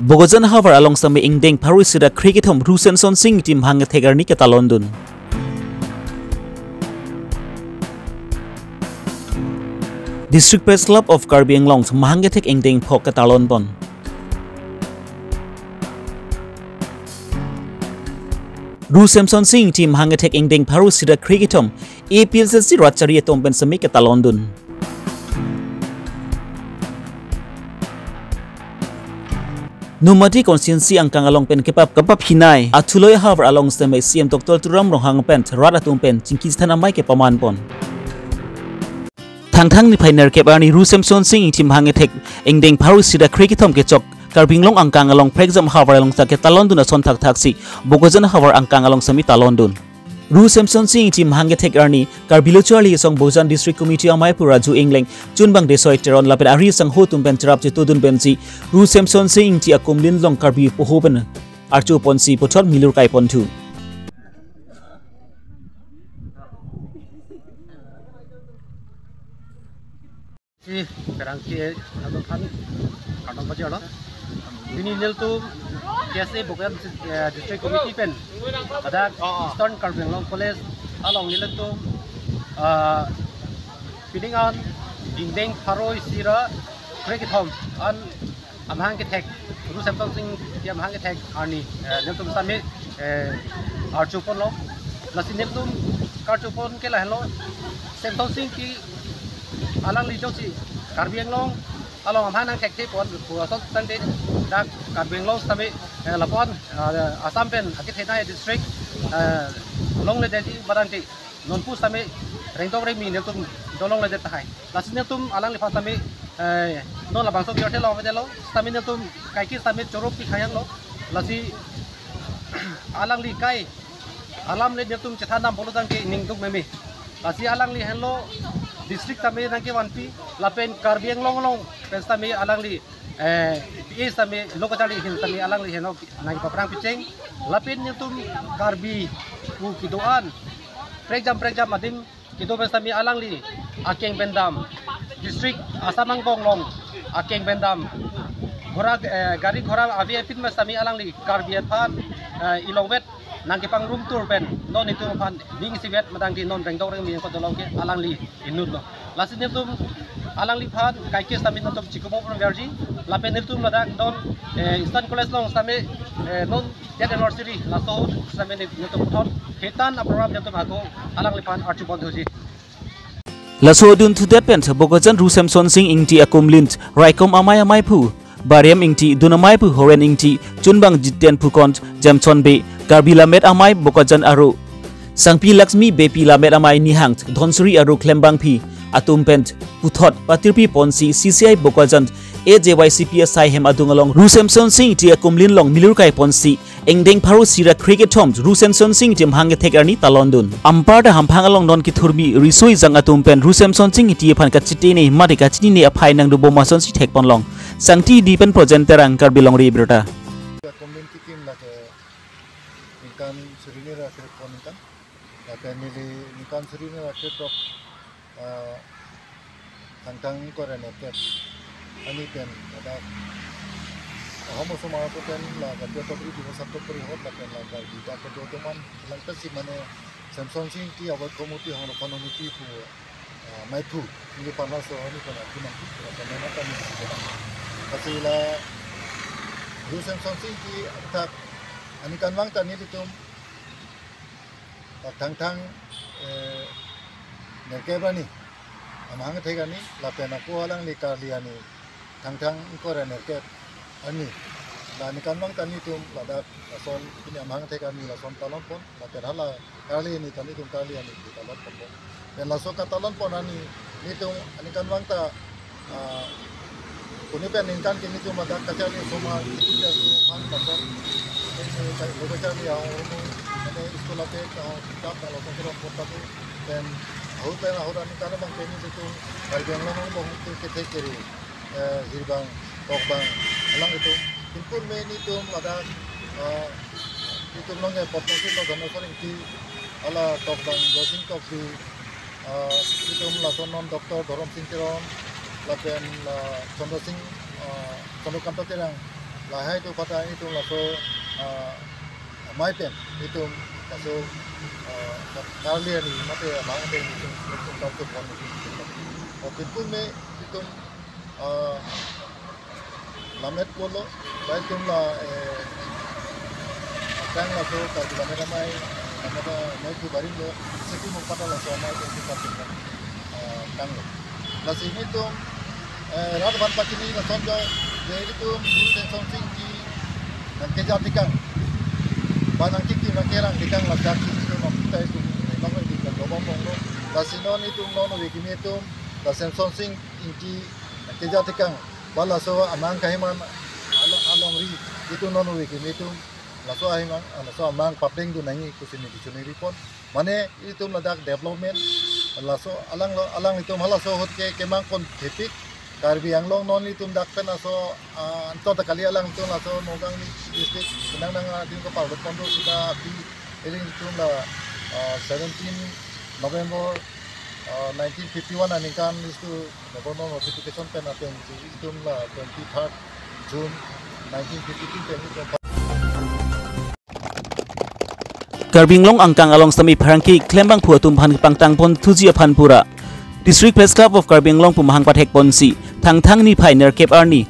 Bogojan havar along same ingdeng paru sida cricketom Rusemson Singh team hange thegarni keta London. District Press Club of Karbi Anglong mahange thek ingdeng phok keta London. Rusemson Singh team hange thek ingdeng paru sida cricketom APLC Ratchari tomben same keta London. Numati konstituensi angkang along pen kepap hinai atuloi havar along seme CM Dr. Turam rohang pen rada tumpen cingkistan amai ke paman pon. Thang ni phainer kepani Rusemson Singh team hange thek engdeng paru sida cricketom ke chok Karbinglong angkang along prexam havar along sa ke Talondun ason thak thaksi Bogojan havar angkang along semi Talondun. Rusemson Singh team hange thek arni Karbilochali song Bogojan District Committee amai pura ju Englang chunbang desoi teron lapet ari sang ho tumpen terap che tudun bensi Rusemson Singh ti akumlin long Karbi pohoben archu ponsi pothot milur kai pontu. Bini nil tu KSA Bogojan District Committee pen ada Eastern Karbianglong College along nil tu piningan dingdeng paroi sira cricketom an amhang ke thek Rusemson Singh tiam hang ke thek arni nil tu sami archupon lo lasin nil tu karchupon ke la hello Semson Singh ki alang li josi Karbianglong along amhang nang thek pon puasot tande dak Karbianglong sami lapon Assam pen akit henai district long le dedi baranti nonpu sami rengtong remi netum dolong le det hai lasin netum alang lifa sami non labang so biorte lo vedelo sami netum kaiki sami chorop ki khayang lo lasi alang li kai alam le netum chethanam bolodang ke ningduk meme lasi alang li hello district sami nang ke wanpi lapen Karbianglong long pen sami alang li is sami lokacali hin sami alang li heno nang paprang piceng lapin netum Karbi ku kidoan prejam adim kido sami alang li akeng bendam district Asamang Bonglong akeng bendam घोड़ा गाड़ी घोड़ा अभी एपिन में समी अलग ली कार्बियत फान इलोवेट नंगे पंग रूम टूर पेन नॉन इतु फान बिंग सिवेट मदांग की नॉन बेंगदों रंग मियंग को दोलों के अलग ली इन्नुत लो लास्ट दिन तुम अलग ली फान काइके समी नॉन तुम चिकोबो पर वर्जी लापे नितुम मदांग नॉन ईस्टर्न कॉलेज लोग समी नॉन टेक यूनिवर्सिटी लासो समी नितुम पुथौन हेतान अप्रोग्राम नितुम हाको अलग ली फान आर्चू बंद होजी Lasodun to depend Bogojan Rusemson Singh ingti akumlint raikom amai pu Bariam ingti dunamai pu horen ingti chunbang jiten pukont jamchon be Karbilamet amai Bogojan aru Sangpi Lakshmi bepi lamet amai nihangt dhonsuri aru klembang pi atumpent puthot patirpi ponsi CCI Bogojan AJYCPSI hem adungalong Rusemson Singh ti akumlin long milurkai ponsi engdeng paru sira cricket toms Rusemson Singh tim hange thekarni Talondun amparda hamphang along non ki thurbi risoi jang atumpen Rusemson Singh ti phan ka chiti ne mari ka chini ne aphai nang do bomason si thek ponlong sangti dipen project terang Karbilong ri brota community team la ke ikan surine ra ke ponikan la ke nili ikan surine ra ke top tang korene ke ani pen ada homo sama ko pen la ka to pri di satu pri hot la pen la ka di ka to teman langta si mane Semson Singh ti awat komiti hono community pu mai thu ni pana so ni kana tinang ki ka mena ka ni kasi la Rusemson Singh ti tak ani kan wang ta ni ditum thang nerke bani amang thegani la pen ko halang ni ka liani thang ko re nerke ani la ni kan wang ta ni tum la da son ini amang thegani la son talon pon la pen hala kali ni tani tum kali ani di talon pon dan la so ka talon pon ani ni tum ani kan wang ta kuni pen ingkan kini tum ada kacali soma itu dia tu kan pasal ini saya bekerja di yang ini sekolah ke kita kalau kontrol kota tu dan ahut ni karena bang kini itu Karbianglong bang itu kita kiri hirbang tokbang alang itu impun me ni tum ada itu nongnya potensi to gana sering di ala tokbang josing topi itu melakukan non doktor Dorom Singkiron lapen Chandra Singh Chandra Kanto terang lahai tu pada itu langsung mai pen itu langsung kalian ni mati amang pen itu untuk pon itu. Oke pun me itu lamet polo baik tu lah kan langsung kalau kita mai tu baring lo segi mau pada langsung mai tu kita kan lo. Nasi ini tu rat ban pakini langsung jauh jadi tu sensor tinggi dan kejadian banang kiki nakirang dikang langsung itu kita itu memang di lobang lo. Nasi non itu non begini tu sensor tinggi kejadian bala so amang kahiman along ri itu non begini tu laso ahimang laso amang papeng tu nangi kusini dicuri pon mane itu ladak development laso alang itu malah so hot ke kemang kon tipik Karbi Anglong non itu dakpen laso anto kali alang itu laso nogang ni district senang din ko pa kondo sudah api ini itu la 17 November 1951 anikan itu November notification pen aten itu la 23 June 1952 pen itu Garbinglong angkang along sami parangki klembang phua tum phan pangtang pon thuji aphan pura District Press Club of Karbi Anglong pumahang pathek ponsi thang ni phai ner kep arni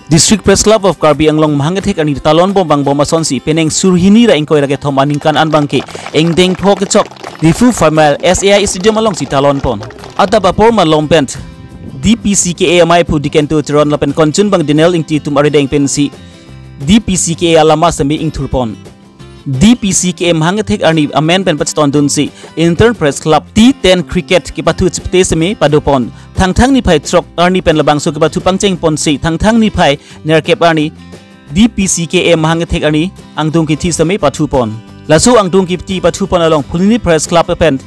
District Press Club of Karbi Anglong mahangathek arni talon bom bang bom sonsi peneng surhini ra ingkoi rake thom aningkan anbangke engdeng phok chok difu formal SAI stadium along si talon pon ataba porma lompent DPCKA amai phu dikento tron lapen konchun bang dinel ingti tum arideng pensi DPCKA alama sami ingthurpon DPCKA mahangathek arni amen pen pachton dunsi Intern Press Club T10 Cricket ki pathu chpte semi padopon thang ni phai trok arni pen labang so ki pathu pangcheng ponsi thang ni phai nerkep arni DPCKA mahangathek arni angdung ki thi semi pathu pon lasu angdung ki ti pathu pon along Phuluni Press Club pen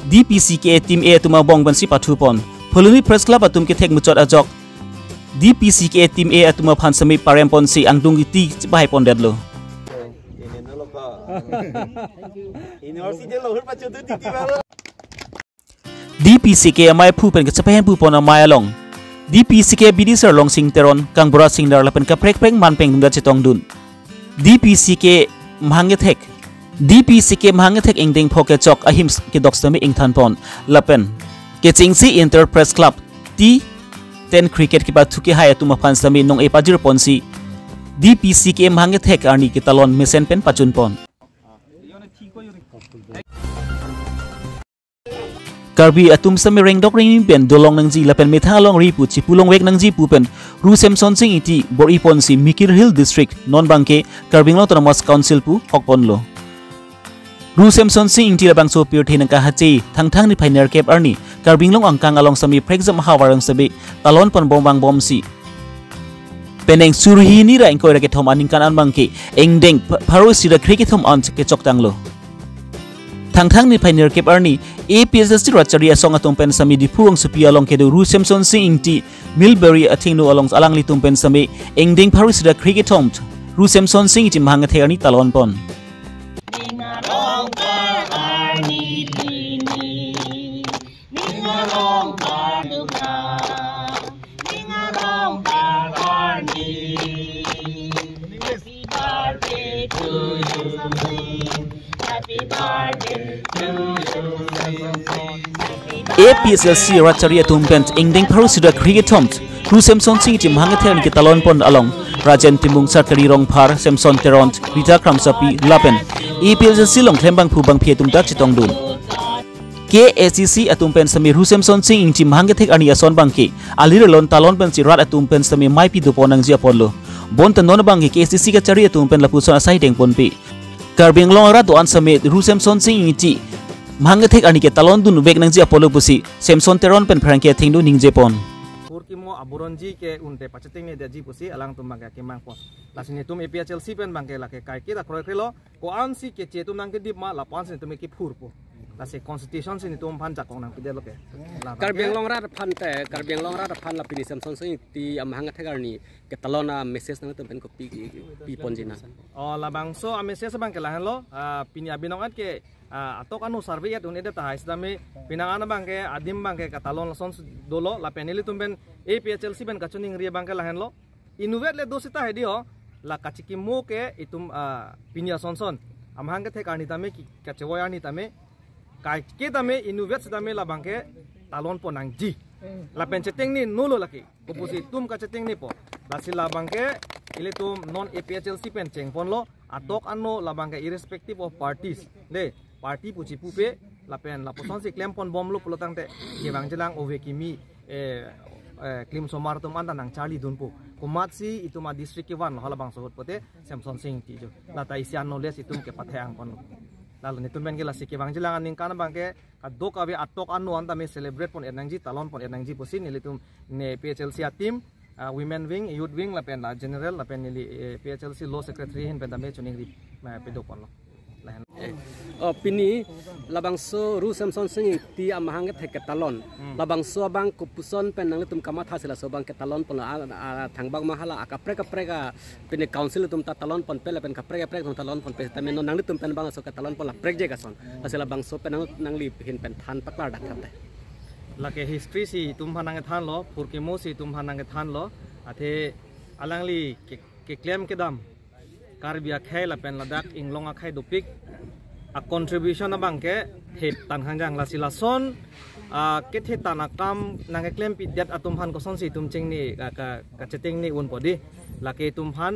DPCKA team A tuma bong bansi pathu pon Phuluni Press Club atum ki thek muchot ajok DPCKA team A atuma phan semi parem ponsi angdung ki ti chpai pon dedlo DPCKA amai phu pen kachapai pu pon amai along DPCKA bidi sir long sing teron kang bora sing dar lapen ka prek prek man peng dum da chetong dun DPCKA mahangathek engdeng phoke chok ahim ke doksami ingthan pon lapen ke chingsi Inter Press Club T10 Cricket ki ba thuki hai atuma phan sami nong e pajir ponsi DPCKA mahangathek arni ki talon mesen pen pachun pon Karbi atum sami rengdok ring pen dolong nangji lapen metha long ripu chipulong wek nangji pupen Rusem Sonsing iti bori ponsi Mikir Hill District non bangke Karbinglong Autonomous Council pu hokponlo Rusem Sonsing iti labang so pir thenang ka hachi thang ni phainer kep arni Karbinglong angkang along sami prexam hawarang sabi talon pon bombang bomsi peneng surhi ni ra ingkoi ra ke thom aningkan an bangke engdeng pharosi ra cricket thom an ke choktanglo thang ni phainer kep arni APSSC rachari asong atong pen sami di phuang supi along kedo Rusem Sonsing ingti Milbury athingno along alang litum pen sami engdeng pharosi ra cricket thom Rusem Sonsing iti mahangathek arni talon pon APSLC rachari atumpent engdeng pharusida cricket tomt Rusem Sonsing iti mahangathek ni talon pon along Rajen Timung Sarkari Rongphar Samson Teront Rita Kramsapi Lapen APSLC long thlembang phubang phietum dak chitong dun KACC atumpen sami Rusem Sonsing ingti mahangathek ani ason bangke alira lon talon pen si rat atumpen sami maipi duponang ji apollo bon tan non bangke KACC ka chari atumpen lapuson asai deng ponpi Karbinglong ra doan sami Rusem Sonsing ingti mahangathek ani ke talon dun bek nang ji apollo pusi Samson Teron pen phrangke thingdu ningje pon Kimo aburonji ke unte paceting ne daji pusi alang tum bangke kemang pon lasini tum APHLC pen bangke lake kai ke da kroy krelo ko ansi ke chetum nang ke dip ma la pan sin tum ke phur po lase constitution sin tum phan jakong nang pide loke Karbinglong ra phan te Karbinglong ra phan la pini Samson sing ti amhanga thegarni ke talona message nang tum pen ko pi ponjina o la bangso a message bangke la lo pini abinongat ke atok anu survey at unede ta isdame pinangana bangke adim bangke katalon sons dolo la peneli tumben APHLC ben kachuning ria bangke lahen lo innovate le dosita hedio la kachiki mo ke itum pinia sonson amhang ke the karni tame ki kachewa ni tame kai ke tame innovate tame la bangke talon ponang ji la penceteng ni nulo laki kupusi tum kaceteng ni po la sila bangke ile tum non APHLC pen cheng pon lo atok anno la bangke irrespective of parties le party puchi pupe la pen la poson si claim pon bom lo pulotang te ke bang jelang ove kimi claim somar tum anda nang charlie dunpu kumatsi itu ma district ke wan hala bang sohot pote Samson Singh ti jo la ta isian knowledge itum ke pathang pon lalu ni tum ben ke la sike bang jelang aning kan bangke kadok ave atok anno anda me celebrate pon enangji talon pon enangji posin ni tum ne PHLC team women wing youth wing la pen la general la pen ni PHLC law secretary hin pen da me chuning ri pedok pon lo pini labangso ru Samson Singh ti amahang ke talon labangso bang kupuson penang tum kamat hasil so bang ke talon pon thangbang mahala akaprek pini council tum ta talon pon pele pen kaprek tum talon pon pe tamen nang tum pen bang so ke talon pon la prek je kason hasil labangso penang nang li hin pen than paklar dak te lake history si tum hanang than lo purkimo si tum hanang than lo athe alangli ke claim ke dam karbia khai la pen ladak inglong khai dopik a contribution na bangke het tan hangjang la silason ke the tanakam nang claim pi dat atum han koson si tum ching ni ka cheteng ni un podi la ke tum han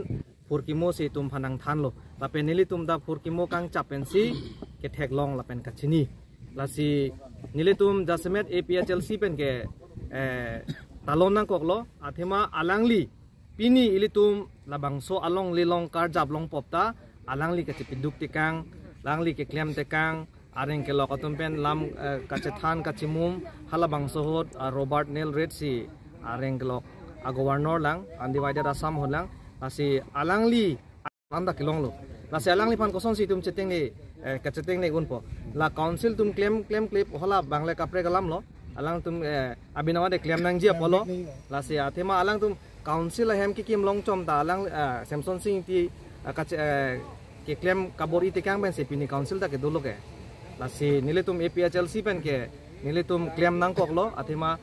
purkimo si tum hanang than lo la pen nili tum da purkimo kang chapen si ke thek long la pen ka chini la si nili tum jasmet APHLC pen ke talon nang koklo athema alangli pini ilitum labangso along lilong kar jablong popta alangli ke chipiduk tikang langli ke klem tekang areng ke lokatum pen lam kachethan kachimum halabangso hot Robert Neil Red si areng ke lok a governor lang undivided Assam holang asi alangli anda kilong lo lasi alangli pan koson si tum cheteng ni kacheteng ni gunpo la council tum claim clip hola bangle kapre kalam lo alang tum abinawa de claim nang ji apolo lasi athema alang tum council hem ki kim long chom ta alang Samson Singh ti ke claim kabori te kang ben se pini council ta ke dolo ke lasi nile tum APHLC pen ke nile tum claim nang kok lo athema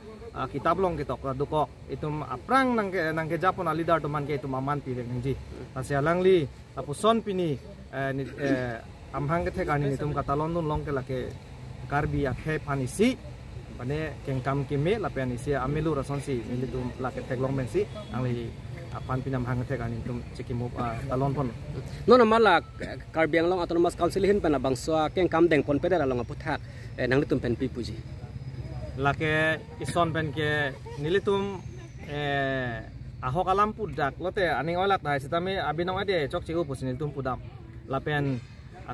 kitab long ke tok duko itum aprang nang ke japon alidar to man ke itum aman pi reng ji lasi alangli apuson pini amhang ke thekani nitum katalon dun long ke lake karbi akhe panisi pane kengkam kime lapian isi amelu rasonsi nilitum lake teglong mensi angli apan pinam hang thekani tum chikimu talon pon no mala Karbiang Long Autonomous Council hin pen labangso kengkam deng pon peder long aputhak nang litum pen pi puji lake ison pen ke nilitum ahok alam pudak lote aning olak dai sitame abinong ade chok chiu pusin tum pudam lapen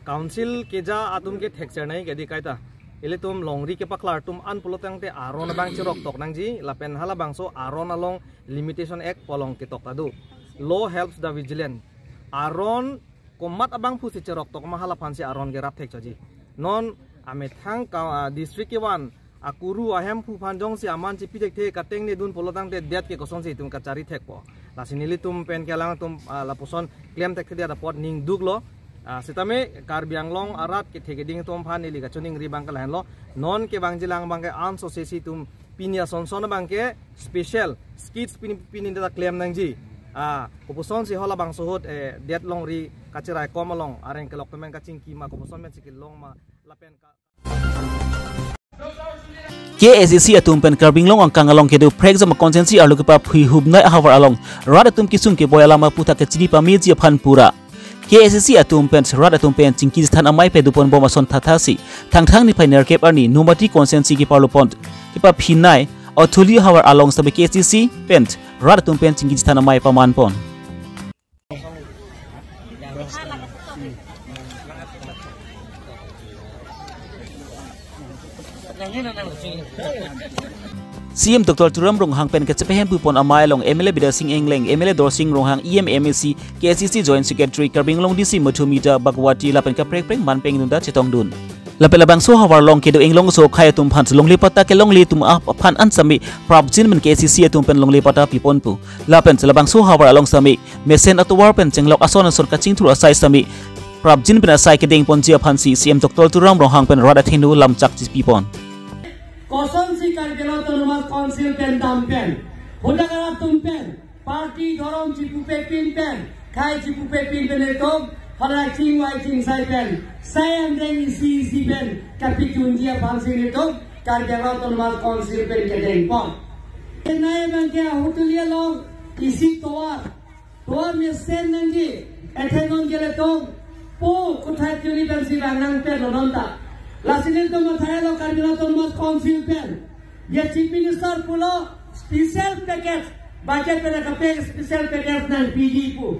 council keja atum ke thekser nai ke di kaita ile tum longri ke paklar tum an pulotang te aron bang chirok tok nang ji lapen hala bangso aron along limitation act polong ke tok tadu law helps the vigilant aron komat abang pusi chirok tok mahala phansi aron ge rap thek chaji non ame thang ka district wan akuru ahem pu phanjong si aman chi pidek the kateng ni dun polotang te det ke koson si tum kachari thek po lasinili tum pen kelang tum lapuson claim tek dia report ning duglo sitame Karbiang Long arat ke thegeding tom phan ni liga chuning ri bang kalan lo non ke bang jilang bang ke an society tum pinia sonson bang ke special skits pinin da claim nang ji kupuson si hola bang sohot det long ri kachirai komalong areng ke lok men kaching ki ma kupuson men sikil long ma lapen ka KSAC atum pen Karbiang Long ang kangalong kedu prexam consensi arlu ke pa phui hubnai hawar along rad atum kisung ke boyalama puta ke chini pa meji phan pura KSAC atum pen rad atum pen chingki sthan amai pe dupon boma son thathasi thang ni phainer kep arni numati consensi ki parlopont ki pa phinai authuli hawar along sabe KSAC pen rad atum pen chingki sthan amai paman pon CM Dr. Turam Ronghang pen ke chepehem pupon amai long MLA Bida Singh Engleng MLA Dor Singh Ronghang EMMAC KSCC Joint Secretary Karbiang Long DC Mathumita Bagwati lapen ka prek man peng nunda chetong dun lapela bangso hawar long kedo englong so khaya tum phan long lipata ke long li tum phan an sami prabjin men KSCC atum pen long lipata pipon pu lapen bangso hawar along sami mesen atwar pen chenglok ason ason ka chingthur asai sami prabjin pen asai ke deng ponjia phansi CM Dr. Turam Ronghang pen rada thindu lamchak pipon Koson si Karbiang Autonomous Council pen dam pen, Hundagara tum pen, party doron si pupe pin pen, khai chi pu pe pin pen tom hala ching wai ching sai pen sai am deng si pen kapitun dia bang sing tom kar jalo ton mas council pen ke deng pon nai ban ke hotulia long isi toa me sen nangi ethenon gele tom po kuthai university bangang pen lonta lasinen to mathai lo kar jalo ton mas council pen ye chief minister pulo special package budget pen ka special package nan PG pu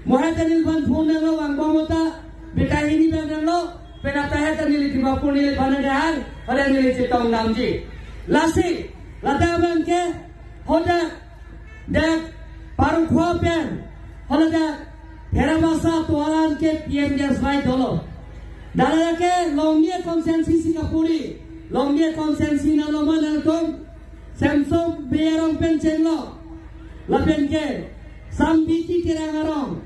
Mohatanil ban phone lo ang bomota beta ini ban lo pena tahatanil di bapunil banadar hala nil chitong namji lasi lada ban ke hoda dak paru khwa pen hala da herabasa toalan ke PM gas vai dolo dala ke longye consensus ka puri longye consensus na lo manan tom samsung berong pen chenlo la pen ke sambiti kirangarong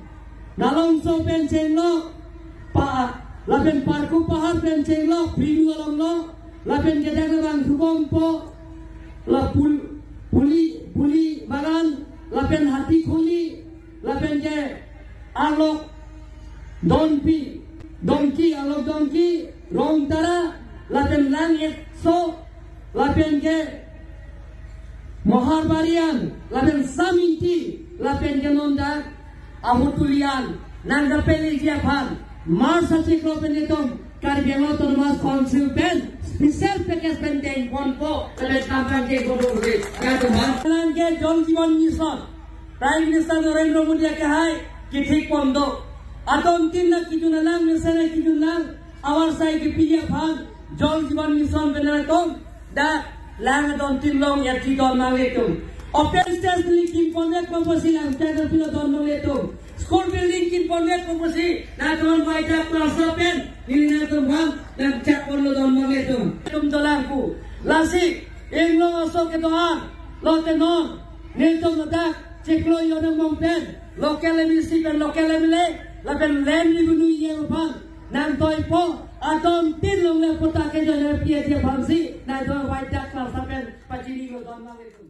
nalong so pen chenlo pa lapen parku pahar pen chenlo fridu along lo lapen gedang bang subom po la puli bagan lapen hati kholi lapen ke alok donki alok donki rong tara lapen lang so lapen ke mohar barian lapen saminti lapen ke nonda ahutulian nangga peli dia pan masa ciklo penetom kargelo termas council pen special package pending konpo kale kampang ke godore ya teman nangge jol jiwan mission prime minister Narendra Modi ke hai ki thik pondo aton tin na kijuna lang misana kijunang awar sai ki piya pan jol jiwan mission benatom da lang don tin long ya ti don maletum open stage linking connect komposi lang tagel pilo don maletum school building kin connect komposi na don baita plaza pen nilina tum bang dan cak pon don maletum tum dolanku lasi englo aso ke doan lo tenon netom da ciklo yonang mompen local emisi pen local emile lapen lem ni bunu ye upang nan toy po aton tin long le pota ke jana pia dia bangsi na don baita plaza pen pajini don maletum